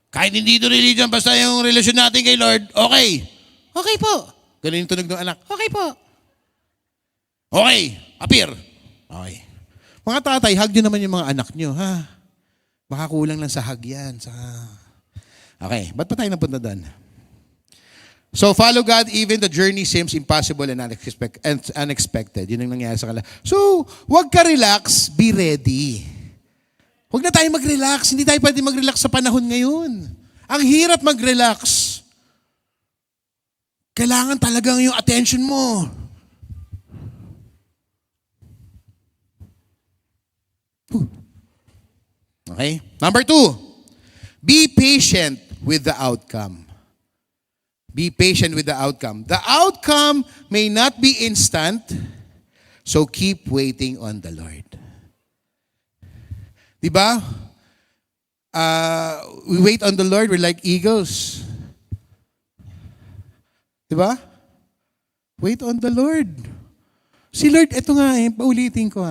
Kahit hindi ito religion, basta yung relasyon natin kay Lord, okay. Okay po. Ganun yung tunog ng anak. Okay po. Okay. Appear. Okay. Mga tatay, hug nyo naman yung mga anak nyo, ha? Baka kulang lang sa hug yan. Okay. Ba't pa tayo napunta doon? So, follow God even the journey seems impossible and unexpected. Yun ang nangyari sa kanila. So, huwag ka relax, be ready. Huwag na tayo mag-relax. Hindi tayo pwede mag-relax sa panahon ngayon. Ang hirap mag-relax. Kailangan talagang yung attention mo. Okay? Number 2, be patient with the outcome. Be patient with the outcome. The outcome may not be instant, so keep waiting on the Lord. Diba? We wait on the Lord, we're like eagles. Diba? Wait on the Lord. Si Lord, eto nga paulitin ko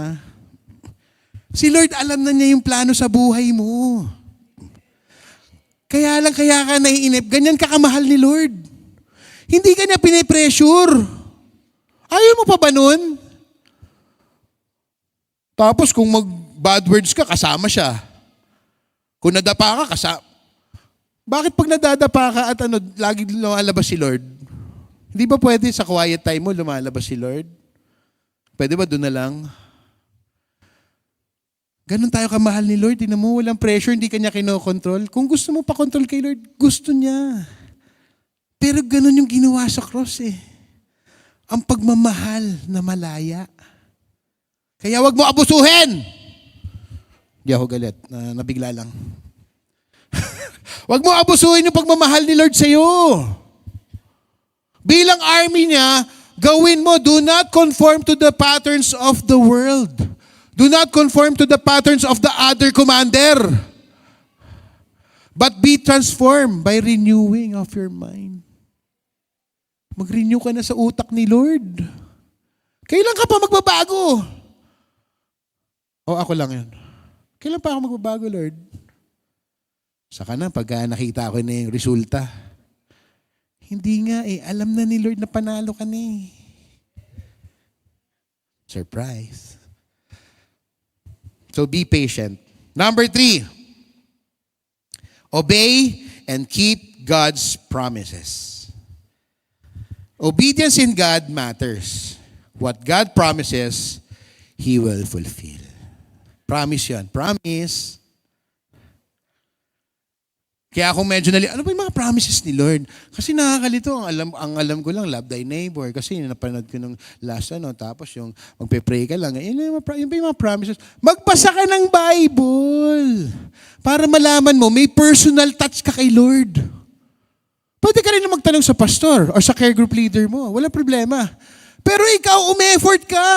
Si Lord, alam na niya yung plano sa buhay mo. Kaya ka naiinip. Ganyan ka kamahal ni Lord. Hindi ka niya pinipressure. Ayaw mo pa ba nun? Tapos kung mag-bad words ka, kasama siya. Kung nadapa ka, kasama. Bakit pag nadadapa ka at lagi lumalabas si Lord? Hindi ba pwede sa quiet time mo lumalabas si Lord? Pwede ba doon na lang? Ganun tayo kamahal ni Lord. Tingnan mo, walang pressure, hindi kanya kinokontrol. Kung gusto mo pa control kay Lord, gusto niya. Pero ganun yung ginawa sa cross Ang pagmamahal na malaya. Kaya wag mo abusuhin! Hindi ako galit. Nabigla lang. Wag mo abusuhin yung pagmamahal ni Lord sa'yo. Bilang army niya, gawin mo, do not conform to the patterns of the world. Do not conform to the patterns of the other commander. But be transformed by renewing of your mind. Mag-renew ka na sa utak ni Lord. Kailan ka pa magbabago? Ako lang yun. Kailan pa ako magbabago, Lord? Saka na, pag nakita ko na yung resulta. Hindi nga alam na ni Lord na panalo ka na Surprise. So be patient. Number 3, obey and keep God's promises. Obedience in God matters. What God promises, He will fulfill. Promise yan. Promise. Kaya ako medyo ano ba yung mga promises ni Lord? Kasi nakakalito, ang alam ko lang, love thy neighbor. Kasi napanood ko nung last tapos yung magpe-pray ka lang. Yun ba yung mga promises? Magbasa ka ng Bible para malaman mo, may personal touch ka kay Lord. Pwede ka rin na magtanong sa pastor or sa care group leader mo. Walang problema. Pero ikaw, umeffort ka.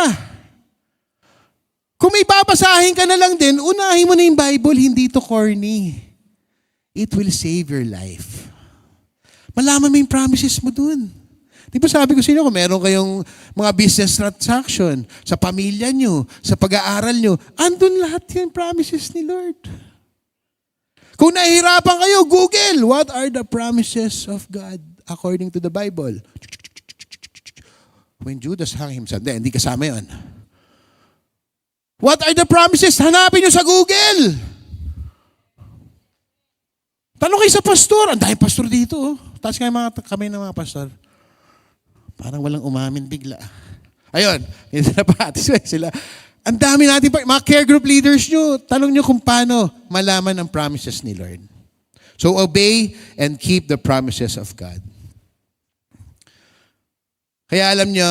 Kung may babasahin ka na lang din, unahin mo na yung Bible, hindi to corny. It will save your life. Malaman mo yung promises mo dun. Di ba sabi ko sa inyo, kung meron kayong mga business transaction, sa pamilya nyo, sa pag-aaral nyo, andun lahat yung promises ni Lord. Kung nahihirapan kayo, Google, what are the promises of God according to the Bible? When Judas hung himself, hindi kasama yun. What are the promises? Hanapin nyo sa Google. Tanong kayo sa pastor. Ang dahil pastor dito. Taas kayo kami ng mga pastor. Parang walang umamin bigla. Ayun. Hindi na pa. Sila. Ang dami natin pa. Mga care group leaders nyo. Tanong nyo kung paano malaman ang promises ni Lord. So obey and keep the promises of God. Kaya alam nyo,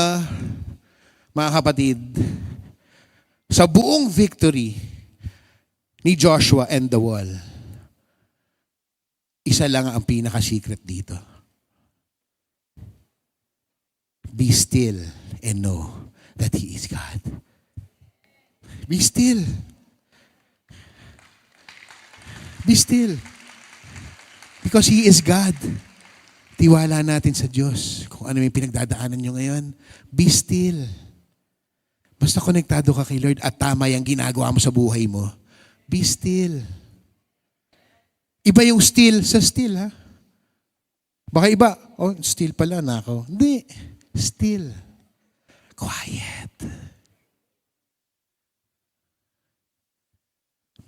mga kapatid, sa buong victory ni Joshua and the wall, isa lang ang pinaka-secret dito. Be still and know that He is God. Be still. Be still. Because He is God. Tiwala natin sa Diyos. Kung ano yung pinagdadaanan nyo ngayon, be still. Basta konektado ka kay Lord at tama yung ginagawa mo sa buhay mo, be still. Iba yung still sa still, ha? Baka iba, still pala na ako. Hindi, still. Quiet.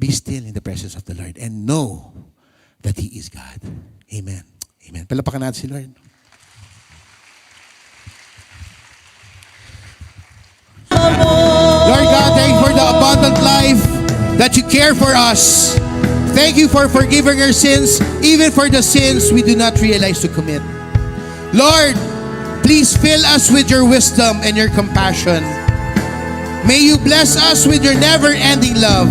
Be still in the presence of the Lord and know that He is God. Amen. Amen. Palapakan natin si Lord. Lord God, thank you for the abundant life that you care for us. Thank you for forgiving our sins, even for the sins we do not realize to commit. Lord, Please fill us with your wisdom and your compassion. May you bless us with your never-ending love.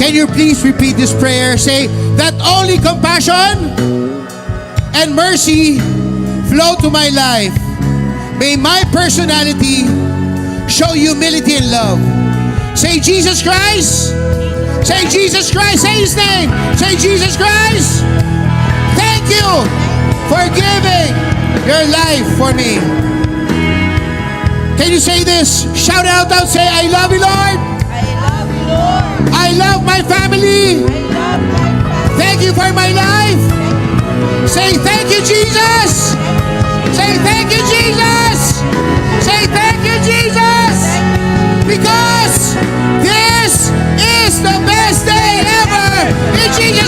Can you please repeat this prayer? Say, that only compassion and mercy flow to my life. May my personality show humility and love. Say, Jesus Christ. Say, Jesus Christ. Say His name. Say, Jesus Christ. Thank you for giving your life for me. Can you say this? Shout it out loud. Say, I love you, Lord. I love you, Lord. I love my family. I love my family. Thank you for my life. Say, thank you, Jesus. Say, thank you, Jesus. Say, thank you, Jesus. Because this is the best day ever. In Jesus'